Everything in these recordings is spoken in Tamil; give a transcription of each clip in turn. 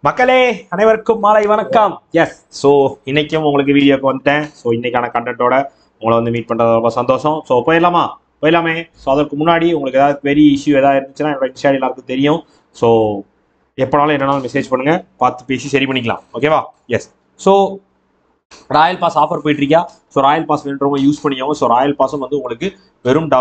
மக்களே அனைவருக்கும் மாலை வணக்கம். எஸ், ஸோ இன்னைக்கும் உங்களுக்கு வீடியோக்கு வந்துட்டேன். ஸோ இன்னைக்கான கண்டென்ட்டோட உங்களை வந்து மீட் பண்ணுறது ரொம்ப சந்தோஷம். ஸோ போயிடலாமே. ஸோ அதற்கு முன்னாடி உங்களுக்கு ஏதாவது பெரிய இஷ்யூ ஏதாவது இருந்துச்சுன்னா என்னோட இன்ஸ்டா எல்லாருக்கும் தெரியும். ஸோ எப்போனாலும் என்னன்னாலும் மெசேஜ் பண்ணுங்க, பார்த்து பேசி சரி பண்ணிக்கலாம். ஓகேவா? Yes. So royal pass offer போயிட்டு இருக்கியா? ஸோ ராயல் பாஸ் வேணுறவங்க யூஸ் பண்ணிக்கோங்க. ஸோ ராயல் பாஸும் வந்து உங்களுக்கு வெறும்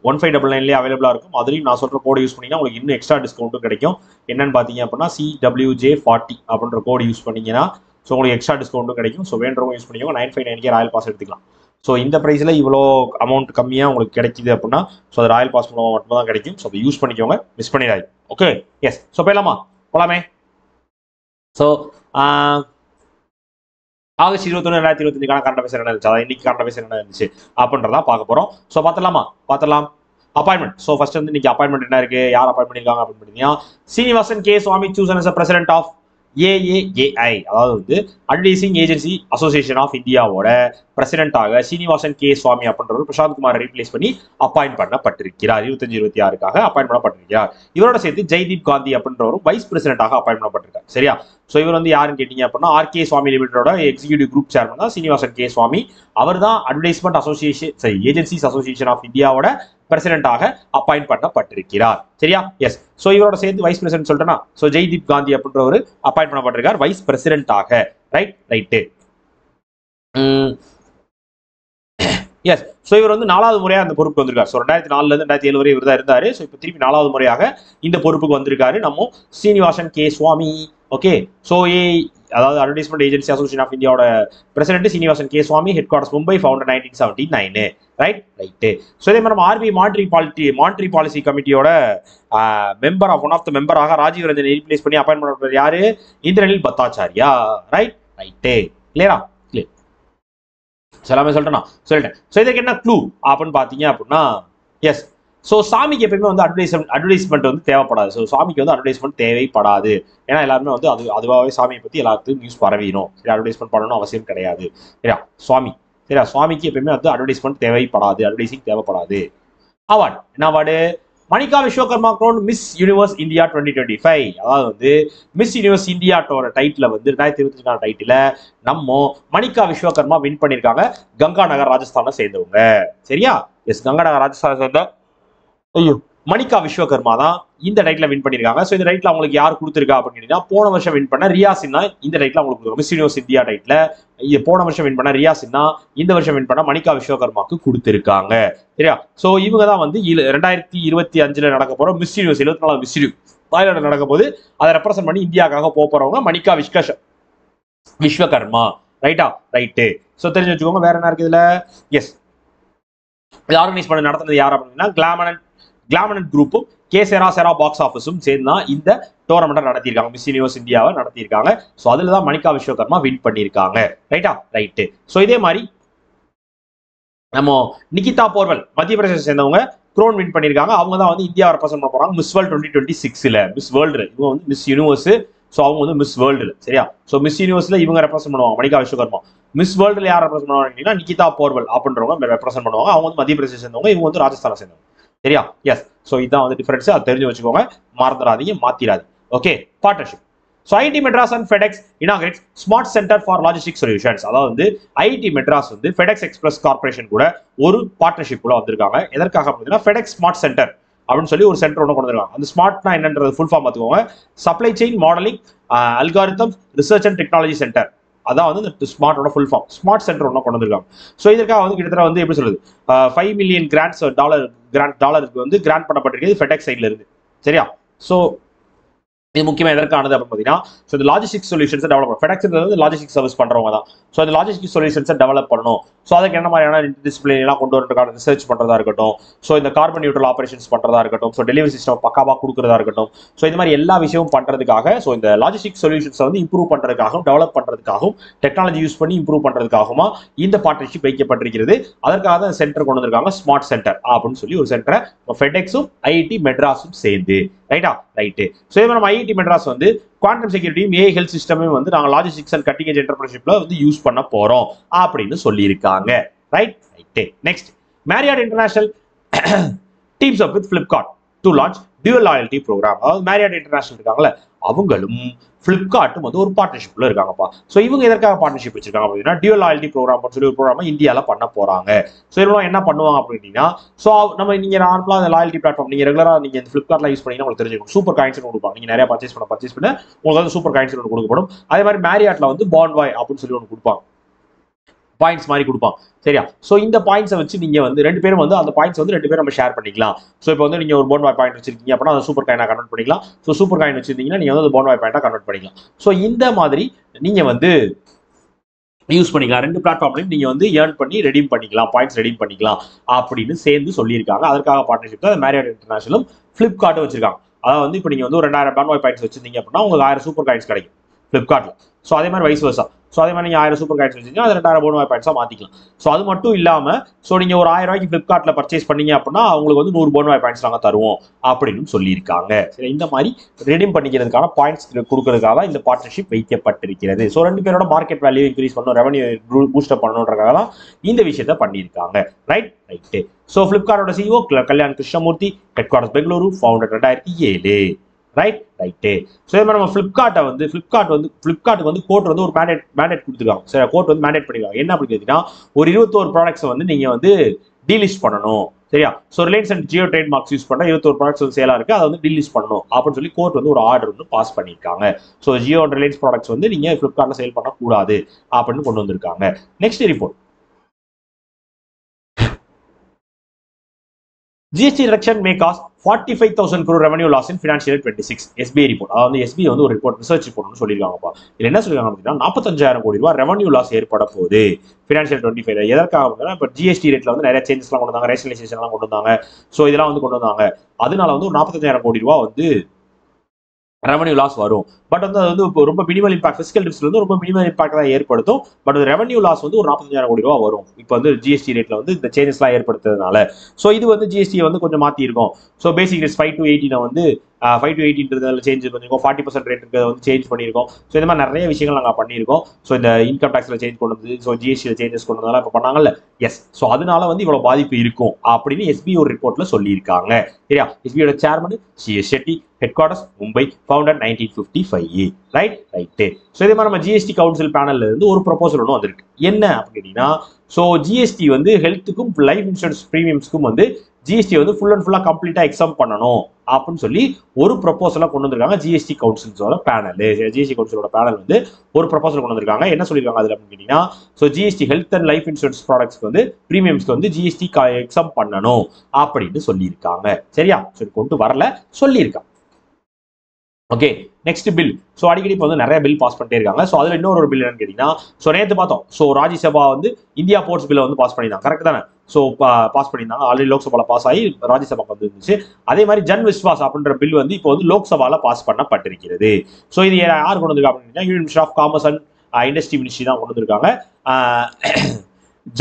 1599 அவைலபிளாக இருக்கும். அதுலேயும் நான் சொல்கிற கோடு யூஸ் பண்ணிங்கன்னா உங்களுக்கு இன்னும் எக்ஸ்ட்ரா டிஸ்கவுண்ட்டும் கிடைக்கும். என்னன்னு பார்த்தீங்க அப்படின்னா CWJ40 அப்படின்ற கோடு யூஸ் பண்ணிங்கன்னா ஸோ உங்களுக்கு எக்ஸ்ட்ரா டிஸ்கவுண்ட்டும் கிடைக்கும். ஸோ வேணுறவங்க யூஸ் பண்ணிக்கோங்க. 959 ராயல் பாஸ் எடுத்துக்கலாம். ஸோ இந்த ப்ரைஸில் இவ்வளோ அமௌண்ட் கம்மியாக உங்களுக்கு கிடைக்குது அப்படின்னா ஸோ அது ராயல் பாஸ் மூலமாக மட்டும் தான் கிடைக்கும். ஸோ அதை யூஸ் பண்ணிக்கோங்க, மிஸ் பண்ணிடாது. Okay, yes. ஸோ போகலாமே. ஸோ ஆகஸ்ட் 21, 2025 கரண்ட் அஃபேர்ஸ் என்ன இருந்துச்சு, அதாவது இன்னைக்கு கரண்ட் அஃபேர்ஸ் என்ன இருந்துச்சு அப்படின்றதான் பார்க்க போறோம். ஸோ பார்த்துடலாம். அப்பாயின்மெண்ட். ஸோ ஃபர்ஸ்ட் வந்து இன்னைக்கு அப்பாயின்மெண்ட் என்ன இருக்கு, யார் அப்பாயின்ட் பண்ணிருக்காங்க அப்படின்னு பார்த்தீங்கன்னா Srinivasan K Swami chosen as president of AAAI, அதாவது வந்து அட்வர்டைசிங் ஏஜென்சி அசோசியேஷன் ஆஃப் இந்தியாவோட பிரசிடென்டாக சீனிவாசன் கே சுவாமி அப்படின்றவர் பிரசாந்த் குமார் ரீப்ளேஸ் பண்ணி அப்பாயின்ட் பண்ணப்பட்டிருக்கிறார். 25-26க்காக அப்பாயின்ட் பண்ணப்பட்டிருக்கிறார். இவரோட சேர்த்து ஜெய்தீப் காந்தி அப்படின்றவரும் வைஸ் பிரசிடென்டாக அப்பாயின்ட் பண்ணப்பட்டிருக்காரு. சரியா? ஸோ இவர் வந்து யாருன்னு கேட்டீங்க அப்படின்னா RK சுவாமி லிமிடெடோட எக்ஸிக்யூட்டிவ் குரூப் சேர்மன் தான் சீனிவாசன் கே சுவாமி. அவர் தான் அட்வர்டைஸ்மெண்ட் ஏஜென்சிஸ் அசோசியேஷன் ஆஃப் இந்தியாவோட பிரசிடென்டாக அப்பாயின்ட் பண்ணப்பட்டிருக்கிறார். சரியா? எஸ். ஸோ இவரோட சேர்த்து வைஸ் பிரசிடென்ட் சொல்லிட்டேன்னா ஸோ ஜெய்தீப் காந்தி அப்படின்றவர் அப்பாயின்ட் பண்ணப்பட்டிருக்கார் வைஸ் பிரசிடென்டாக. ரைட்டு. எஸ். ஸோ இவர் வந்து 4வது முறையாக அந்த பொறுப்பு வந்திருக்காரு. ஸோ 2004 2007 வரை இவர் தான் இருந்தாரு. ஸோ இப்போ திருப்பி 4வது முறையாக இந்த பொறுப்புக்கு வந்திருக்காரு நம்ம Srinivasan K Swamy. Okay. So அதாவது அட்வர்டைஸ்மெண்ட் ஏஜென்சி அசோசியேஷன் ஆஃப் இந்தியாவோட president Srinivasan K Swamy, headquarters Mumbai, founder 1979. Right. So இதே மாதிரி நம்ம RBI மானிட்டரி பாலிசி கமிட்டியோட ஒன் ஆஃப் த மெம்பராக ராஜீவ் ரஞ்சன் ரீப்ளேஸ் பண்ணி அப்பாயின்ட் பண்ண யாரு? இந்திரனில் பத்தாச்சாரியா. ரைட்டு. கிளியரா? எல்லாமே சொல்லிட்டேன். ஸோ இதுக்கு என்ன க்ளூ அப்படின்னு பார்த்தீங்க அப்படின்னா எஸ். ஸோ சாமிக்கு எப்பயுமே வந்து அட்வர்டைஸ்மெண்ட் வந்து தேவைப்படாது. ஸோ சாமிக்கு வந்து அட்வர்டைஸ்மெண்ட் தேவைப்படாது. ஏன்னா எல்லாருமே வந்து அதுவாகவே சாமியை பற்றி எல்லாத்துக்கும் நியூஸ் பரவிடும். சரி, அட்வர்டைஸ்மெண்ட் பண்ணணும் அவசியம் கிடையாது. சரியா? சுவாமிக்கு எப்பயுமே வந்து அட்வர்டைஸ்மெண்ட் தேவைப்படாது, அட்வர்டைசிங் தேவைப்படாது. அவார்டு என்ன award? Manika Vishwakarma crown miss universe India 2025. அதாவது வந்து மிஸ் யூனிவர்ஸ் இந்தியாட்டோட டைட்டில் வந்து 2025 டைட்டில் நம்ம மணிகா விஸ்வகர்மா வின் பண்ணியிருக்காங்க. கங்கா நகர் ராஜஸ்தானை சேர்ந்தவங்க. சரியா? எஸ், கங்கா நகர் ராஜஸ்தானை சேர்ந்த மணிகா விஸ்வகர்மா தான் இந்த டைட்டில் வின் பண்ணியிருக்காங்க. ஸோ இந்த டைட்டில் அவங்களுக்கு யார் கொடுத்துருக்கா அப்படின்னு கேட்டீங்கன்னா போன வருஷம் வின் பண்ண ரியா சின்ஹா இந்த டைட்டில் அவங்களுக்கு மிஸ் யூனிவர்ஸ் இந்தியா டைட்டில் போன வருஷம் வின் பண்ண ரியா சின்ஹா இந்த வருஷம் வின் பண்ண மணிகா விஸ்வகர்மாக்கு கொடுத்துருக்காங்க. சரியா? ஸோ இவங்க தான் வந்து 2025 நடக்க போற miss universe 24 miss universe Thailand நடக்கும் போது அதை ரெப்ரசென்ட் பண்ணி இந்தியாவுக்காக போறவங்க மணிகா விஸ்வகர்மா. ரைட்டு. ஸோ தெரிஞ்சு வச்சுக்கோங்க. வேற என்ன இருக்கு இதுல? எஸ், இது ஆர்கனைஸ் பண்ண நடத்துனது யார் அப்படின்னா கிளாமனட் குரூப்பும் செரா பாக்ஸ் ஆஃபீஸும் சேர்ந்து தான் இந்த டோர்னமெண்ட்டை நடத்தியிருக்காங்க. மிஸ் யூனிவர்ஸ் இந்தியாவை நடத்தியிருக்காங்க. ஸோ அதில் தான் மணிகா விஸ்வகர்மா வின் பண்ணியிருக்காங்க. ரைட்டு. ஸோ இதே மாதிரி நம்ம நிகிதா போர்வல் மத்திய பிரதேசத்தை சேர்ந்தவங்க க்ரோன் வின் பண்ணியிருக்காங்க. அவங்க தான் வந்து இந்தியாவை ரெப்ரசென்ட் பண்ண போறாங்க மிஸ் வேர்ல்டு 2026 மிஸ் வேர்ல்டு. இவங்க வந்து மிஸ் யூனிவர்ஸ். ஸோ அவங்க வந்து மிஸ் வேர்ல்டு. சரியா? ஸோ மிஸ் யூனிவர்ஸ்ல இவங்க ரெப்ரசென்ட் பண்ணுவாங்க மணிகா விஸ்வகர்மா. மிஸ் வேர்ல்டுல யார் ரெப்ரசென்ட் பண்ணுவாங்க? நிகிதா போர்வல் அப்படின்றவங்க ரெப்ரசென்ட் பண்ணுவாங்க. அவங்க வந்து மத்திய பிரதேச சேர்ந்தவங்க, இவங்க வந்து ராஜஸ்தானை சேர்ந்தவங்க. சரியா? எஸ். ஸோ இதான் வந்து டிஃபரன்ஸ். அதை தெரிஞ்சு வச்சுக்கோங்க, மறந்துடாதீங்க, மாத்திராது. Okay. Partnership. So IIT Madras and FedEx inaugurates smart centre for logistic solutions. அதாவது வந்து ஐடி மெட்ராஸ் வந்து ஃபெடெக்ஸ் எக்ஸ்பிரஸ் கார்பரேஷன் கூட ஒரு பார்ட்னர்ஷிப் கூட வந்திருக்காங்க. எதற்காக அப்படின்னா ஃபெடெக்ஸ் ஸ்மார்ட் சென்டர் அப்படின்னு சொல்லி ஒரு சென்டர் ஒன்று கொண்டு வந்துருக்காங்க. அந்த ஸ்மார்ட்னா என்னன்றது ஃபுல் ஃபார்ம் பார்த்துக்கோங்க. Supply chain modelling algorithm research and technology centre. அதான் வந்து இந்த ஸ்மார்ட்டோட ஃபுல் ஃபார்ம். ஸ்மார்ட் சென்டர் ஒன்று கொண்டு வந்திருக்காங்க. ஸோ இதற்காக வந்து கிட்டத்தட்ட வந்து எப்படி சொல்லுது 5 மில்லியன் டாலருக்கு வந்து கிராண்ட் பண்ணப்பட்டிருக்கு ஃபெடெக்ஸ் சைட்ல இருந்து. சரியா? ஸோ இது முக்கியமாக எதற்கானது அப்படின்னு பார்த்தீங்கன்னா ஸோ இந்த லாஜிஸ்டிக் சொல்யூஷன்ஸை டெவலப் பண்ணணும். ஃபெடெக்ஸ் வந்து லாஜிஸ்டிக் சர்வீஸ் பண்ணுறவங்க தான். ஸோ அந்த லாஜிஸ்டிக் சொல்யூஷன்ஸை டெவலப் பண்ணணும். ஸோ அதுக்கு என்ன மாதிரியான டிசிப்ளின்லாம் கொண்டு வரதுக்கான ரிசர்ச் பண்ணுறதா இருக்கட்டும், ஸோ இந்த கார்பன் நியூட்ரல் ஆபரேஷன்ஸ் பண்ணுறதா இருக்கட்டும், ஸோ டெலிவரி சிஸ்டம் பக்காவாக கொடுக்குறதா இருக்கட்டும், ஸோ இந்த மாதிரி எல்லா விஷயமும் பண்ணுறதுக்காக ஸோ இந்த லாஜிஸ்டிக் சொல்யூஷன்ஸை வந்து இம்ப்ரூவ் பண்ணுறதுக்காகவும் டெவலப் பண்ணுறதுக்காகவும் டெக்னாலஜி யூஸ் பண்ணி இம்ப்ரூவ் பண்ணுறதுக்காகவும் இந்த பார்ட்னர்ஷிப் வைக்கப்பட்டிருக்கிறது. அதற்காக தான் சென்டர் கொண்டு வந்திருக்காங்க ஸ்மார்ட் சென்டர் அப்படின்னு சொல்லி ஒரு சென்டரை ஃபெடெக்ஸும் ஐஐடி மெட்ராஸும் சேர்ந்து. ரைட்டு. ஸோ இதே நம்ம ஐஐடி மெட்ராஸ் வந்து குவாண்டம் செக்யூரிட்டியும் ஏஐ ஹெல்த் சிஸ்டமும் வந்து நாங்கள் லாஜிஸ்டிக்ஸ் அண்ட் கட்டிங் எட்ஜ் என்டர்பிரைஸ்ஷிப்ல வந்து யூஸ் பண்ண போறோம் அப்படின்னு சொல்லியிருக்காங்க. Right. Next, Marriott international teams up with Flipkart to launch dual loyalty programme. அதாவது மேரியாட் இன்டர்நேஷனல் இருக்காங்களே அவங்களும் ஃபிளிப்கார்ட்டும் வந்து ஒரு பார்ட்னர்ஷிப்ல இருக்காங்கப்பா. ஸோ இவங்க எதற்காக பார்ட்னர்ஷிப் வச்சிருக்காங்க அப்படின்னா டியூல் லாயல்ட்டி ப்ரோக்ராம் சொல்லி ஒரு ப்ரோக்ராம் இந்தியாவில் பண்ண போறாங்க. ஸோ இவங்க என்ன பண்ணுவாங்க அப்படின்னா, ஸோ நம்ம நீங்க நார்மலா அந்த லாயல்ட்டி பிளாட்ஃபார்ம் நீங்க ரெகுலரா நீங்க இந்த ஃபிளிப்கார்ட்ல யூஸ் பண்ணீங்கன்னா உங்களுக்கு தெரிஞ்சிருக்கும், சூப்பர் காயின்ஸ் கொடுப்பாங்க. நீங்க நிறைய பர்ச்சேஸ் பண்ண உங்களுக்கு வந்து சூப்பர் காயின்ஸ் ஒன்று கொடுக்கப்படும். அதே மாதிரி மேரியாட்ல வந்து பாண்ட்வாய் அப்படின்னு சொல்லி ஒன்று கொடுப்பாங்க, பாயிண்ட்ஸ் மாதிரி கொடுப்பான். சரியா? ஸோ இந்த பாயிண்ட்ஸை வச்சு நீங்க வந்து ரெண்டு பேரும் வந்து அந்த பாயிண்ட்ஸ் வந்து ரெண்டு பேரும் நம்ம ஷேர் பண்ணிக்கலாம். ஸோ இப்போ வந்து நீங்க ஒரு பாண்ட் பாயிண்ட் வச்சிருக்கீங்க அப்படின்னா அதை சூப்பர் காயினா கன்வெர்ட் பண்ணிக்கலாம். ஸோ சூப்பர் காயின் வச்சிருந்தீங்கன்னா நீங்க வந்து பாண்ட் பாயிண்டா கன்வெர்ட் பண்ணிக்கலாம். ஸோ இந்த மாதிரி நீங்க வந்து யூஸ் பண்ணிக்கலாம். ரெண்டு பிளாட்ஃபார்ம்லையும் நீங்க வந்து ஏர்ன் பண்ணி ரெடீம் பண்ணிக்கலாம், பாயிண்ட்ஸ் ரெடீம் பண்ணிக்கலாம் அப்படின்னு சேர்ந்து சொல்லியிருக்காங்க. அதற்காக பார்ட்னர்ஷிப் தான் மேரியாட் இன்டர்நேஷனலும் ஃபிளிப்கார்ட்டும் வச்சிருக்காங்க. அதாவது வந்து இப்போ நீங்க வந்து ஒரு 2000 பாண்ட் பாயிண்ட்ஸ் வச்சிருந்தீங்க அப்படின்னா உங்களுக்கு 1000 சூப்பர் காயின்ஸ் கிடைக்கும் ஃபிளிப்கார்ட்ல. ஸோ அதே மாதிரி வைஸ் வர்சா. ஸோ அதே மாதிரி நீங்கள் 1000 சூப்பர் காயின்ஸ் வச்சிங்கன்னா அது 2000 போனவாய் பாயிண்ட்ஸாக மாற்றிக்கலாம். ஸோ அது மட்டும் இல்லாமல் ஸோ நீங்கள் ஒரு 1000 ரூபாய்க்கு ஃபிளிப்கார்ட்டில் பர்ச்சேஸ் பண்ணீங்க அப்படின்னா அவங்களுக்கு வந்து 100 போனவாய் பாயிண்ட்ஸ் நாங்கள் தருவோம் அப்படின்னு சொல்லியிருக்காங்க. சரி, இந்த மாதிரி ரெடீம் பண்ணிக்கிறதுக்கான பாயிண்ட்ஸ் கொடுக்கறதுக்காக இந்த பார்ட்னர்ஷிப் வைக்கப்பட்டிருக்கிறது. ஸோ ரெண்டு பேரோட மார்க்கெட் வேல்யூ இன்க்ரீஸ் பண்ணணும், ரெவன்யூ பூஸ்டப் பண்ணணுன்றதுக்காக தான் இந்த விஷயத்தை பண்ணியிருக்காங்க. ரைட்டு. ஸோ ஃபிளிப்கார்ட்டோட CEO Kalyan Krishnamurthy, headquarters Bengaluru, founder 2007. Right. So இதே மாதிரி நம்ம ஃபிளிப்கார்ட்டுக்கு வந்து கோர்ட் வந்து ஒரு மேண்டேட் கொடுத்துருக்காங்க. சரி, கோர்ட் வந்து மேண்டேட் பண்ணிருக்காங்க. என்ன அப்படின்னு கேட்டீங்கன்னா ஒரு 21 ப்ராடக்ட்ஸை வந்து நீங்க வந்து டீலிஸ்ட் பண்ணணும். சரியா? So Reliance and Jio trademarks use பண்ண 21 ப்ராடக்ட்ஸ் வந்து சேலா இருக்கு, அதை வந்து டீலிஸ்ட் பண்ணணும் அப்படின்னு சொல்லி கோர்ட் வந்து ஒரு ஆர்டர் வந்து பாஸ் பண்ணியிருக்காங்க. So Jio and Reliance products வந்து நீங்க ஃபிளிப்கார்ட்ல சேல் பண்ணக்கூடாது அப்படின்னு கொண்டு வந்திருக்காங்க. Next report, GST reduction may cause 45,000 crore revenue loss in financial year 26. SBI report. அதாவது SBI வந்து ஒரு ரிப்போர்ட் ரிசர்ச் ரிப்போர்ட்னு சொல்லியிருக்காங்கப்பா. இதுல என்ன சொல்லிருக்காங்க அப்படின்னா 45,000 கோடி ரூபாய் ரெவன்யூ லாஸ் ஏற்பட போகுது ஃபினான்ஷியல் 25. எதற்காக அப்படின்னா இப்போ GST ரேட்ல வந்து நிறைய சேஞ்சஸ்லாம் கொண்டு வந்தாங்க, ரேஷனலைசேஷன்லாம் கொண்டு வந்தாங்க. ஸோ இதெல்லாம் வந்து கொண்டு வந்தாங்க. அதனால வந்து ஒரு 45,000 கோடி ரூபாய் வந்து ரெவன்யூ லாஸ் வரும். பட் வந்து அது வந்து ரொம்ப மினிமல் இம்பாக்ட், பிசிக்கல் ரிஸ்க்ல வந்து ரொம்ப மினிமல் இம்பாக்ட் தான் ஏற்படுத்தும். பட் ரெவன்யூ லாஸ் வந்து ஒரு 45,000 கோடி ரூபாய் வரும் இப்போ வந்து ஜிஎஸ்டி ரேட்ல வந்து இந்த சேஞ்சஸ்லாம் ஏற்படுத்துறதுனால. ஸோ இது வந்து ஜிஎஸ்டி வந்து கொஞ்சம் மாத்தி இருக்கும். ஸோ பேசிக் ரேட் 5 to 18 வந்து 5 to 18 சேஞ்ச் பண்ணிருக்கோம், 40% ரேட் இருக்கிறத வந்து சேஞ்ச் பண்ணியிருக்கோம். ஸோ இந்த மாதிரி நிறைய விஷயங்கள் நாங்கள் பண்ணியிருக்கோம். ஸோ இந்த இன்கம் டேக்ஸ்ல சேஞ்ச் கொண்டு வந்து, ஸோ ஜிஎஸ்டியில் சேஞ்சஸ் கொண்டு வந்தாலும் இப்போ பண்ணாங்கல்ல. எஸ், ஸோ அதனால வந்து இவ்வளவு பாதிப்பு இருக்கும் அப்படின்னு எஸ்பி ஒரு ரிப்போர்ட்ல சொல்லியிருக்காங்க. சரியா? எஸ்பியோட chairman CS Shetty, headquarters Mumbai, founder 1955. Right. So இதே மாதிரி நம்ம ஜிஎஸ்டி கவுன்சில் பேனல்ல இருந்து ஒரு ப்ரொபோசல் ஒன்று வந்திருக்கு. என்ன அப்படின்னா, ஸோ ஜிஎஸ்டி வந்து ஹெல்த்துக்கும் லைஃப் இன்சூரன்ஸ் ப்ரீமியம்ஸ்க்கும் வந்து ஜிஎஸ்டி வந்து ஃபுல் அண்ட் ஃபுல்லா கம்ப்ளீட்டா எக்ஸாம் பண்ணணும் அப்படின்னு சொல்லி ஒரு ப்ரொபோசலா கொண்டு வந்திருக்காங்க ஜிஎஸ்டி கவுன்சிலோட பேனல். ஜிஎஸ்டி கவுன்சிலோட பேனல் வந்து ஒரு ப்ரொபோசல் கொண்டு வந்திருக்காங்க. என்ன சொல்லியிருக்காங்க அதுல அப்படின்னு கேட்டீங்கன்னா, so GST health and life insurance ப்ராடக்ட்ஸ்க்கு வந்து ப்ரீமியம்ஸ்க்கு வந்து ஜிஎஸ்டி எக்ஸாம் பண்ணணும் அப்படின்னு சொல்லியிருக்காங்க. சரியா? சரி, கொண்டு வரல, சொல்லியிருக்காங்க. Okay, next bill. ஸோ அடிக்கடி இப்போ வந்து நிறைய பில் பாஸ் பண்ணிட்டே இருக்காங்க. ஸோ அதில் இன்னொரு பில் என்னன்னு கேட்டீங்கன்னா, ஸோ நேற்று பார்த்தோம், ஸோ ராஜ்யசபா வந்து இந்தியா போர்ட்ஸ் பில்லை வந்து பாஸ் பண்ணியிருந்தாங்க. கரெக்ட் தானே? ஸோ பாஸ் பண்ணியிருந்தாங்க. ஆல்ரெடி லோக்சபாவில் பாஸ் ஆகி ராஜ்யசபாக்கு வந்து இருந்துச்சு. அதே மாதிரி ஜன் விஸ்வாஸ் அப்படின்ற பில் வந்து இப்போ வந்து லோக்சபாவில் பாஸ் பண்ணப்பட்டிருக்கிறது. ஸோ இது யார் கொண்டு வந்திருக்காங்க அப்படின்னா, union minister of commerce and industry ministry தான் கொண்டு வந்திருக்காங்க.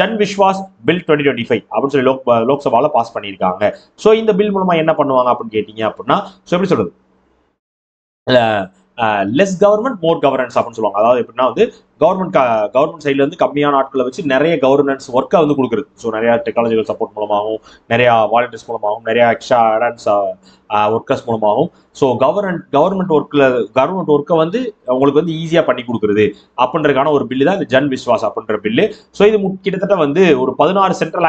ஜன் விஸ்வாஸ் பில் 2025 அப்படின்னு சொல்லி லோக்சபாவில் பாஸ் பண்ணியிருக்காங்க. ஸோ இந்த பில் மூலமா என்ன பண்ணுவாங்க அப்படின்னு கேட்டீங்க அப்படின்னா, ஸோ எப்படி சொல்றது, லெஸ் கவர்மெண்ட் மோர் கவர்னன்ஸ் அப்படின்னு சொல்லுவாங்க. அதாவது எப்படின்னா வந்து கவர்மெண்ட் சைட்ல இருந்து கம்மியான ஆட்களை வச்சு நிறைய கவர்னன்ஸ் ஒர்க்கை வந்து கொடுக்குறது. ஸோ நிறைய டெக்னாலஜிக்கல் சப்போர்ட் மூலமாகவும், நிறைய வாலண்டியர்ஸ் மூலமாகவும், நிறைய எக்ஸ்ட்ரா அடான்ஸ் ஒர்க்கர்ஸ் மூலமாகவும், ஸோ கவர்மெண்ட் ஒர்க்கை வந்து உங்களுக்கு வந்து ஈஸியாக பண்ணி கொடுக்குறது அப்படின்றதுக்கான ஒரு பில்லு தான் இந்த ஜன் விஸ்வாஸ் அப்படின்ற பில்லு. ஸோ இது கிட்டத்தட்ட வந்து ஒரு 16 சென்ட்ரல்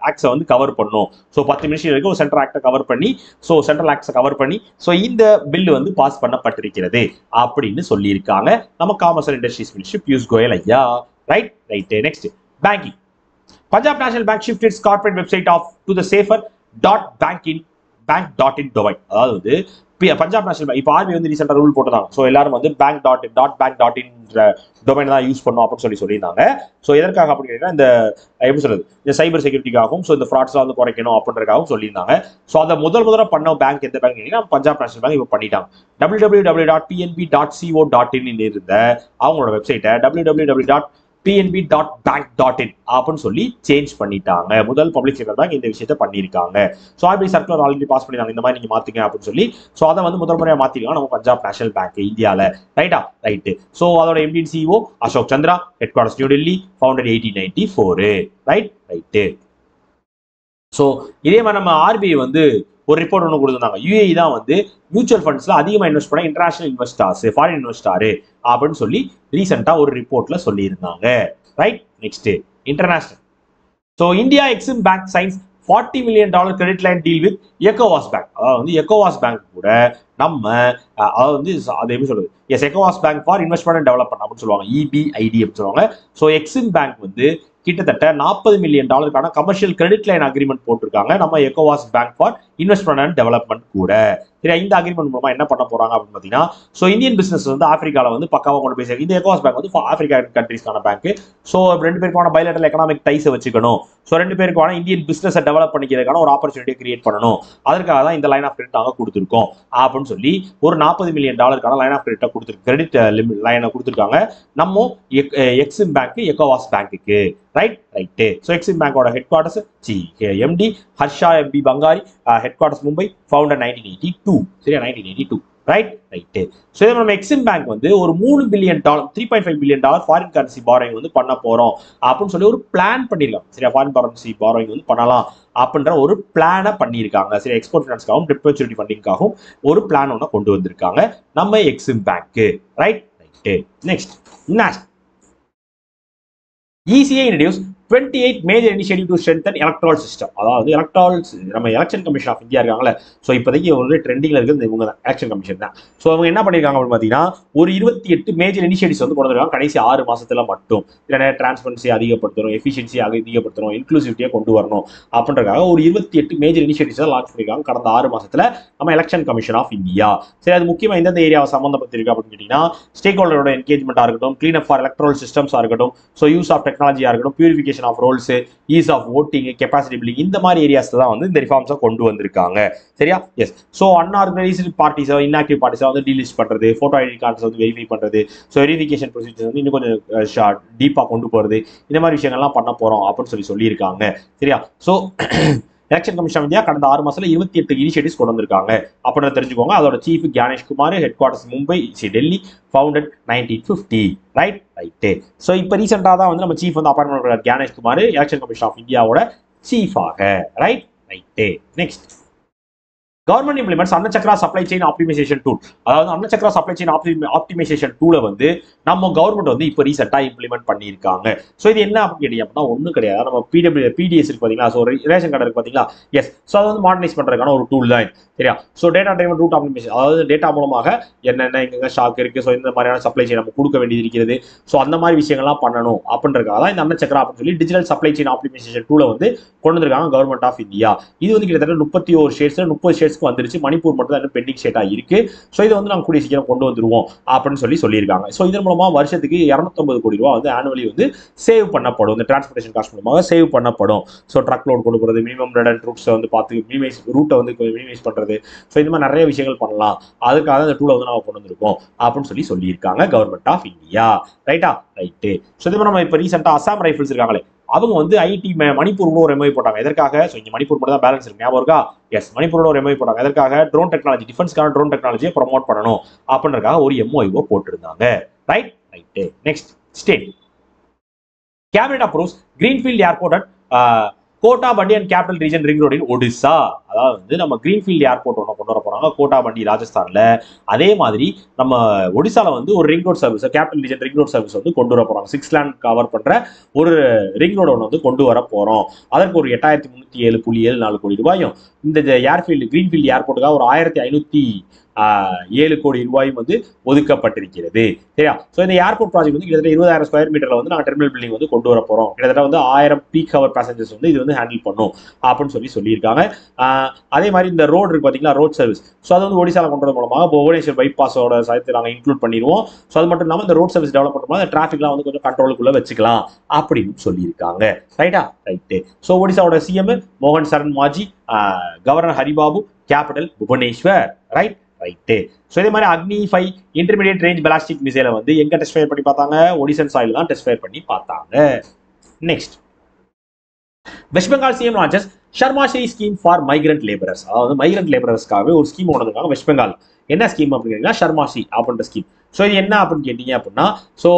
ஆக்ட்ஸை வந்து கவர் பண்ணும். ஸோ 10 மினிஸ்ட்ரி வரைக்கும் ஒரு சென்ட்ரல் ஆக்டை கவர் பண்ணி, ஸோ சென்ட்ரல் ஆக்ட்ஸை கவர் பண்ணி, ஸோ இந்த பில்லு வந்து பாஸ் பண்ணப்பட்டிருக்கிறது அப்படின்னு சொல்லியிருக்காங்க நம்ம commerce and industries ministry Piyush Goyal ஐயா. Right. Next, banking. Punjab national bank shift its corporate website off to the safer bank.in domain. அதாவது பஞ்சாப் நேஷனல் பேங்க் இப்போ ஆர்பிஐ வந்து ரீசெண்டாக ரூல் போட்டுருந்தாங்க. ஸோ எல்லாரும் வந்து bank.in டொமைன் தான் யூஸ் பண்ணும் அப்படின்னு சொல்லியிருந்தாங்க. ஸோ எதற்காக அப்படின்னு கேட்டீங்கன்னா, இந்த எப்படி சொல்றது, இந்த சைபர் செக்யூரிட்டிக்காகவும், ஸோ இந்த ஃப்ராட்ஸ்லாம் வந்து குறைக்கணும் அப்படின்றதுக்காகவும் சொல்லியிருந்தாங்க. ஸோ அதை முதல்ல பண்ண பேங்க் எந்த பேங்க் கேட்டீங்கன்னா பஞ்சாப் நேஷனல் பேங்க் இப்போ பண்ணிட்டாங்க. www.pnb.co.in இருந்த அவங்களோட வெப்சைட்டை www.pnb.bank.in அப்படின்னு சொல்லி சேஞ்ச் பண்ணிட்டாங்க. முதல் பப்ளிக் செக்டர் பேங்க் இந்த விஷயத்தை பண்ணியிருக்காங்க. So RBI circular already pass பண்ணிருக்காங்க, இந்த மாதிரி நீங்க மாத்துங்க அப்படின்னு சொல்லி. ஸோ அதை வந்து முதல் முறையாக மாத்திருக்காங்க நம்ம பஞ்சாப் நேஷனல் பேங்க் இந்தியாவில். ரைட்டு. ஸோ அதோட MD and CEO Ashok Chandra, head quarters new Delhi, founded 1894. Right. So இதே மாதிரி நம்ம ஆர்பிஐ வந்து ஒரு ரிப்போர்ட் ஒன்று கொடுத்துருந்தாங்க. யூஏஇ தான் வந்து மியூச்சுவல் ஃபண்ட்ஸ்ல அதிகமாக இன்வெஸ்ட் பண்ண இன்டர்நேஷனல் இன்வெஸ்டார்ஸ், ஃபாரின் இன்வெஸ்டாரு அப்படின்னு சொல்லி ரீசெண்டாக ஒரு ரிப்போர்ட்ல சொல்லியிருந்தாங்க. Right, next international. So India EXIM bank signs $40 million credit line deal with எக்கோவாஸ் பேங்க். அதாவது வந்து எக்கோவாஸ் பேங்க் கூட நம்ம அதாவது வந்து அது எப்படி சொல்றது, எஸ் எக்கோவாஸ் bank for investment and development அப்படின்னு சொல்லுவாங்க, EBID அப்படின்னு சொல்லுவாங்க. ஸோ எக்ஸிம் பேங்க் வந்து கிட்டத்தட்ட $40 million commercial credit line agreement போட்டிருக்காங்க நம்ம எக்கோவாஸ் bank for investment and development கூட. சரி, இந்த அக்ரிமெண்ட் மூலமா என்ன பண்ண போறாங்க அப்படின்னு பாத்தீங்கன்னா, ஸோ இந்தியன் பிசினஸ் வந்து ஆப்பிரிக்கால வந்து பக்காவா கொண்டு போய் இந்த எக்கோவாஸ் பேங்க் வந்து ஆப்பிரிக்கா கண்ட்ரீஸ்க்கான பேங்க். ஸோ ரெண்டு பேருக்கான பைலேட்டரல் எக்கனாமிக் டைஸை வச்சுக்கணும். ஸோ ரெண்டு பேருக்கான இந்தியன் பிசினஸை டெவலப் பண்ணிக்கிறதுக்கான ஒரு ஆப்பர்ச்சுனிட்டியை கிரியேட் பண்ணணும். அதற்காக தான் இந்த லைன் ஆஃப் கிரெடிட் நாங்கள் கொடுத்துருக்கோம் அப்படின்னு சொல்லி ஒரு $40 million லைன் ஆஃப் கிரெடிட்டை கிரெடிட் லைனை கொடுத்துருக்காங்க நம்ம எக்ஸிம் பேங்க் எக்கோவாஸ் பேங்க்குக்கு. ரைட்டு. ஸோ எக்ஸிம் பேங்கோட headquarters MD Harsha MB Bangari, headquarters Mumbai, founder 1982. சரியா, 1982. ரைட்டு. ஸோ இதை நம்ம எக்ஸிம் பேங்க் வந்து ஒரு $3 billion $3.5 billion foreign currency borrowing வந்து பண்ண போறோம் அப்படின்னு சொல்லி ஒரு பிளான் பண்ணிடலாம். சரியா, ஃபாரின் கரன்சி பாரோயிங் வந்து பண்ணலாம் அப்படின்ற ஒரு பிளானை பண்ணியிருக்காங்க. சரி, எக்ஸ்போர்ட் ஃபினான்ஸ்க்காகவும் டெட் மெச்சூரிட்டி ஃபண்டிங்காகவும் ஒரு பிளான் ஒன்று கொண்டு வந்திருக்காங்க நம்ம EXIM bank. Right. Next ECA introduced 28 major initiative to strengthen electoral system. அதாவது நம்ம எலெக்ஷன் கமிஷன் ஆஃப் இந்தியா இருக்காங்கல்ல, ஸோ இப்போதைக்கு ஒரு ட்ரெண்டிங்ல இருக்குது இவங்க தான், எலெக்ஷன் கமிஷன் தான். ஸோ அவங்க என்ன பண்ணியிருக்காங்க அப்படின்னு பார்த்தீங்கன்னா, ஒரு 28 மேஜர் இனிஷியேட்டிவ்ஸ் வந்து கொண்டு வந்திருக்காங்க கடைசி 6 மாசத்துல மட்டும். இல்லைன்னா டிரான்ஸ்பரன்சி அதிகப்படுத்தணும், எஃபிஷியன்சி அதிகப்படுத்தணும், இன்க்ளூசிவிட்டியை கொண்டு வரணும் அப்படின்றதுக்காக ஒரு 28 மேஜர் இனிஷியேட்டிவ்ஸ் லான்ச் பண்ணியிருக்காங்க கடந்த 6 மாசத்துல நம்ம எலெக்ஷன் கமிஷன் ஆஃப் இந்தியா. சரி, அது முக்கியமாக எந்தெந்த ஏரியாவை சம்பந்தப்பட்டிருக்கு அப்படின்னு கேட்டீங்கன்னா, ஸ்டேக் ஹோல்டரோட என்கேஜ்மெண்ட்டாக இருக்கட்டும், கிளீன் அப் ஃபார் எலக்ட்ரல் சிஸ்டம்ஸாக இருக்கட்டும், ஸோ யூஸ் ஆஃப் டெக்னாலஜியாக இருக்கட்டும், purification of rolls, ease of voting, capacity building, இந்த மாதிரி ஏரியாஸ் தான் வந்து இந்த ரிஃபார்ம்ஸை கொண்டு வந்திருக்காங்க. சரியா, எஸ். ஸோ அன்ஆர்கனைஸ்டு பார்ட்டிஸை, இன்ஆக்டிவ் பார்ட்டிஸை வந்து டீலிஸ்ட் பண்றது, போட்டோ ஐடி கார்ட்ஸ் வந்து வெரிஃபை பண்றது, ஸோ வெரிஃபிகேஷன் ப்ரொசீஜர் வந்து இன்னும் கொஞ்சம் டீப்பாக கொண்டு போறது, இந்த மாதிரி விஷயங்கள்லாம் பண்ண போறோம் அப்படின்னு சொல்லியிருக்காங்க. சரியா, ஸோ எலெக்ஷன் கமிஷன் இந்தியா கடந்த 6 மாசத்துல 28 இனிஷியேட்டிவ்ஸ் கொண்டு வந்திருக்காங்க அப்படின்னு தெரிஞ்சுக்கோங்க. அதோட chief Gyanesh Kumar, headquarters Mumbai, Delhi, founded 1950. Right. So இப்போ ரீசெண்டாக தான் வந்து நம்ம சீஃப் வந்து அப்பாயின்மெண்ட் பண்ணுறாரு Gyanesh Kumar election commission of இந்தியாவோட சீஃபாக. Right. Next government implements Annachakra supply chain optimisation tool. அதாவது அன்னச்சக்ரா சப்ளை செயின் ஆப்டிமைசேஷன் டூலை வந்து நம்ம கவர்மெண்ட் வந்து இப்போ ரீசெண்டாக இம்ப்ளிமெண்ட் பண்ணியிருக்காங்க. ஸோ இது என்ன அப்படின்னு கேட்டீங்க அப்படின்னா ஒன்றும் கிடையாது. நம்ம PDS இருக்கு பார்த்தீங்களா, ஸோ ரேஷன் கார்டு இருக்கு பார்த்தீங்களா, எஸ். ஸோ அதை வந்து மாடர்னைஸ் பண்ணுறதுக்கான ஒரு டூல் தான். சரியா, so data driven route optimisation, அதாவது டேட்டா மூலமாக என்னென்ன எங்கெங்க ஸ்டாக் இருக்கு, ஸோ இந்த மாதிரியான சப்ளை செயின் நம்ம கொடுக்க வேண்டியது இருக்கிறது, ஸோ அந்த மாதிரி விஷயங்கள்லாம் பண்ணணும் அப்படின்றதுக்காக தான் இந்த அன்னச்சக்ரா அப்படின்னு சொல்லி டிஜிட்டல் சப்ளை செயின் ஆப்டிமைசேஷன் டூலை வந்து கொண்டு வந்திருக்காங்க கவர்மெண்ட் ஆஃப் இந்தியா. இது வந்து கிட்டத்தட்ட 31 ஸ்டேட்ஸ்ல 30 ஸ்டேட்ஸ்க்கு வந்துருச்சு. மணிப்பூர் மட்டும் தான் பெண்டிங் ஸ்டேட்டா இருக்கு. ஸோ இதை வந்து நாங்கள் கூடிய சீக்கிரம் கொண்டு வந்துருவோம் அப்படின்னு சொல்லியிருக்காங்க. ஸோ இதன் மூலமா வருஷத்துக்கு 250 கோடி ரூபாய் வந்து ஆனுவலி வந்து சேவ் பண்ணப்படும். இந்த டிரான்ஸ்போர்டேஷன் காஸ்ட் மூலமாக சேவ் பண்ணப்படும். ஸோ ட்ரக் லோட் கொண்டு போகிறது, மினிமம் ரெடன்ட் ரூட்ஸை வந்து பார்த்து மினிமைஸ் ரூட்டை வந்து மினிமைஸ் பண்றது, ஸோ இந்த மாதிரி நிறைய விஷயங்கள் பண்ணலாம். அதுக்காக இந்த டூலை வந்து நாங்கள் கொண்டு வந்திருக்கோம் அப்படின்னு சொல்லியிருக்காங்க கவர்மெண்ட் ஆஃப் இந்தியா. ரைட்டா, ரைட்டு. ஸோ இதே மாதிரி நம்ம இப்போ ரீசெண்டாக அசாம் ரைஃபிள்ஸ் இருக்காங்களே, அவங்க வந்து ஐடி மணிப்பூரோட ஒரு எம்ஓஐ போட்டாங்க. எதற்காக? ஸோ இங்கே மணிப்பூர் மட்டும் தான் பேலன்ஸ் இருக்கு, ஞாபகம் இருக்கா? எஸ், மணிப்பூரோட ஒரு எம்ஓஐ போட்டாங்க. எதற்காக? ட்ரோன் டெக்னாலஜி, டிஃபென்ஸ்க்கான ட்ரோன் டெக்னாலஜியை ப்ரொமோட் பண்ணணும் அப்படின்றதுக்காக ஒரு எம்ஓஐஓ போட்டிருந்தாங்க. Right. Next state cabinet approves greenfield airport at Kottabandi and capital region ring road in Odisha. அதாவது வந்து நம்ம கிரீன்ஃபீல்ட் ஏர்போர்ட் ஒன்று கொண்டு வர போறாங்க கோட்டாபண்டி ராஜஸ்தான்ல. அதே மாதிரி நம்ம ஒடிசால வந்து ஒரு ring road service, capital region ring road service வந்து கொண்டு வர போறாங்க. 6 லேண்ட் கவர் பண்ற ஒரு ரிங் ரோடு ஒன்று வந்து கொண்டு வர போறோம். அதற்கு ஒரு 8307.74 கோடி ரூபாயும், இந்த ஏர்ஃபீல்டு கிரீன்ஃபீல்ட் ஏர்போர்ட்டுக்காக ஒரு 1507 கோடி ரூபாயும் வந்து ஒதுக்கப்பட்டிருக்கிறது. சரியா, ஸோ இந்த ஏர்போர்ட் ப்ராஜெக்ட் வந்து கிட்டத்தட்ட 20,000 ஸ்கொயர் மீட்டர்ல வந்து நாங்கள் டெர்மினல் பில்டிங் வந்து கொண்டு வர போறோம். கிட்டத்தட்ட வந்து 1000 பீக் ஹவர் பேசஞ்சர்ஸ் வந்து இது வந்து ஹேண்டில் பண்ணும் அப்படின்னு சொல்லியிருக்காங்க. அதே மாதிரி இந்த ரோடு இருக்கு பார்த்தீங்களா, ரோட் சர்வீஸ், ஸோ அது வந்து ஒடிசால கொண்டு வரது மூலமாக புவனேஸ்வர் பைபாஸோட சேர்த்து நாங்கள் இன்க்ளூட் பண்ணிடுவோம். ஸோ அது மட்டும் இல்லாமல் இந்த ரோட் சர்வீஸ் டெவலப் பண்ணும்போது அந்த டிராஃபிக்லாம் வந்து கொஞ்சம் கண்ட்ரோலுக்குள்ள வச்சுக்கலாம் அப்படின்னு சொல்லியிருக்காங்க. ரைட்டா, ரைட்டு. ஸோ ஒடிசாவோட சிஎம் மோகன் Charan Majhi, governor Haribabu, capital Bhubaneswar. Right. So இதே மாதிரி அக்னி 5 இன்டர்மீடியட் ரேஞ்ச் பலாஸ்டிக் மிசைலை வந்து எங்க டெஸ்ட் ஃபயர் பண்ணி பார்த்தாங்க? ஒடிசன் சாயில் தான் டெஸ்ட் ஃபயர் பண்ணி பார்த்தாங்க. Next west Bengal CM launches Shramashree scheme for migrant labourers. அதாவது மைக்ரண்ட் லேபரர்ஸ்க்காகவே ஒரு ஸ்கீம் கொண்டு வந்திருக்காங்க வெஸ்ட் பெங்கால். என்ன ஸ்கீம் அப்படின்னு கேட்டீங்கன்னா ஷர்மாஸ்ரீ அப்படின்ற ஸ்கீம். ஸோ இது என்ன அப்படின்னு கேட்டீங்க அப்படின்னா, ஸோ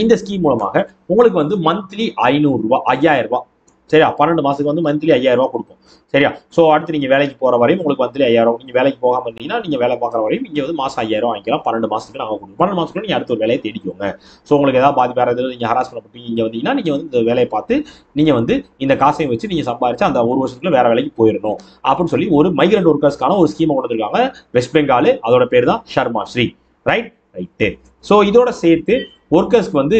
இந்த ஸ்கீம் மூலமாக உங்களுக்கு வந்து மந்த்லி 500 ரூபாய் 5000 ரூபாய் சரியா? 12 மாசத்துக்கு வந்து மந்த்லி 5000 ரூபாய் கொடுப்போம். சரியா? ஸோ அடுத்து நீங்க வேலைக்கு போற வரையும் உங்களுக்கு மந்த்லி 5000. நீங்க வேலைக்கு போகாம இருந்தீங்கன்னா நீங்க வேலை பார்க்குற வரையும் இங்க வந்து மாசம் 5000 வாங்கிக்கலாம். 12 மாசத்துக்கு நாங்கள் கொடுப்போம். 12 மாசத்துக்கு நீங்க அடுத்த ஒரு வேலையை தேடிக்கோங்க. ஸோ உங்களுக்கு ஏதாவது பாதி வேற எதாவது நீங்க ஹராஸ் பண்ணப்பட்டு இங்க வந்தீங்கன்னா நீங்க வந்து இந்த வேலையை பார்த்து நீங்க வந்து இந்த காசையும் வச்சு நீங்க சம்பாரிச்சு அந்த ஒரு வருஷத்துல வேற வேலைக்கு போயிடணும் அப்படின்னு சொல்லி ஒரு மைக்ரண்ட் ஒர்க்கர்ஸ்க்கான ஒரு ஸ்கீமை கொண்டு வந்திருக்காங்க வெஸ்ட் பெங்கால். அதோட பேர் தான் ஷர்மா ஸ்ரீ. ரைட்டு. ஸோ இதோட சேர்த்து ஒர்க்கர்ஸ்க்கு வந்து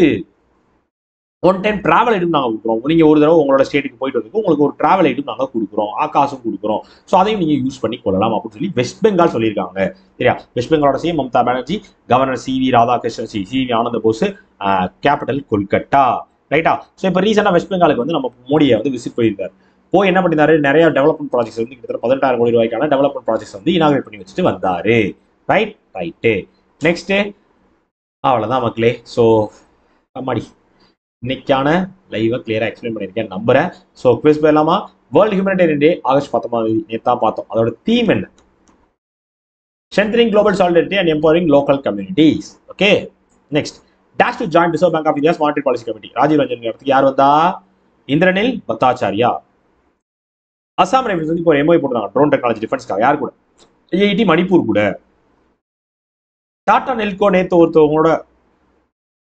ஒன் டைம் டிராவல் ஐட்டும் நாங்கள் கொடுக்குறோம். நீங்க ஒரு தடவை உங்களோட ஸ்டேட்டுக்கு போயிட்டு வந்து உங்களுக்கு ஒரு டிராவல் ஐட்டும் நாங்கள் கொடுக்குறோம், காசும் கொடுக்குறோம். ஸோ அதையும் நீங்க யூஸ் பண்ணி கொள்ளலாம் அப்படின்னு சொல்லி வெஸ்ட் பெங்கால் சொல்லியிருக்காங்க. சரியா? வெஸ்ட் பெங்காலோட CM Mamata Banerjee, governor CV Radhakrishnan, CV Ananda Bose, capital Kolkata. ரைட்டா? ஸோ இப்போ ரீசெண்டாக வெஸ்ட் பெங்காலுக்கு வந்து நம்ம மோடியை வந்து விசிட் போயிருந்தார். போய் என்ன பண்ணிருந்தாரு, நிறைய டெவலப்மெண்ட் ப்ராஜெக்ட்ஸ் வந்து கிட்டத்தட்ட 18,000 கோடி ரூபாய்க்கான டெவலப்மெண்ட் ப்ராஜெக்ட்ஸ் வந்து இனாகிரேட் பண்ணி வச்சுட்டு வந்தாரு. ரைட்டு. நெக்ஸ்ட் அவ்வளோதான் மக்களே. ஸோ அம்மாடி இன்னைக்கான லைவை கிளியரா எக்ஸ்பிளைன் பண்ணியிருக்கேன் நம்புறேன். ஸோ குவிஸ் போயிடலாமா? வேர்ல்டு ஹியூமனிடேரியன் டே ஆகஸ்ட் 19 நேத்தா பார்த்தோம். அதோட தீம் என்ன? Strengthening global solidarity and empowering local communities. Okay. Next dash to join Reserve Bank of India's monetary policy committee. Rajiv Ranjan இடத்துக்கு யார் வந்தா? இந்திரனில் பட்டாச்சாரியா. அசாம் ரைபிள்ஸ் வந்து இப்போ ஒரு எம்ஓஐ போட்டுருக்காங்க ட்ரோன் டெக்னாலஜி டிஃபென்ஸ்க்காக. யார் கூட? ஐஐடி மணிப்பூர் கூட. டாடா நெல்கோ நேத்து ஒருத்தவங்களோட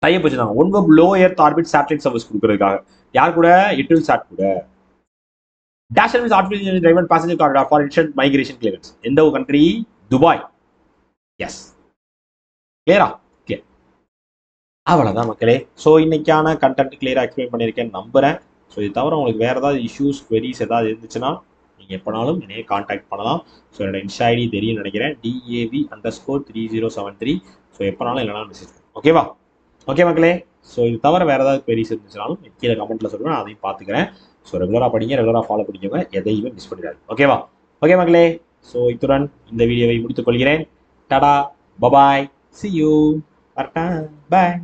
டைப் வச்சிருக்காங்க OneWeb low earth orbit satellite service கொடுக்கறதுக்காக. யார் கூட? இட்டில் சாட் கூட. Dash service artificial driven passenger corridor for instant migration clearance. எந்த கண்ட்ரி? துபாய். எஸ். கிளியரா? கிளியர். அவ்வளவுதான் மக்களே. ஸோ இன்னைக்கான கண்டென்ட் கிளியரா எக்ஸ்பிளைன் பண்ணியிருக்கேன் நம்புறேன். ஸோ இது தவிர உங்களுக்கு வேற ஏதாவது இஷ்யூஸ் குவெரிஸ் ஏதாவது இருந்துச்சுன்னா நீங்க எப்பனாலும் என்னைய கான்டாக்ட் பண்ணலாம். ஸோ என்னோட இன்ஸ்டா ஐடி தெரியும் நினைக்கிறேன், DAV_3073. ஸோ எப்பனாலும் இல்லைனா மெசேஜ். ஓகேவா? ஓகே மக்களே. ஸோ இது தவிர வேறு ஏதாவது குவெரிஸ் இருந்துச்சுனாலும் கீழே கமெண்ட்டில் சொல்லுவேன், நான் அதையும் பார்த்துக்கிறேன். ஸோ ரெகுலராக படிங்க, ரெகுலராக ஃபாலோ பண்ணிக்கோங்க, எதையுமே மிஸ் பண்ணிடாது. ஓகேவா? ஓகே மக்களே. ஸோ இத்துடன் இந்த வீடியோவை முடித்துக் கொள்கிறேன். Tata, bye bye, see you. Bye.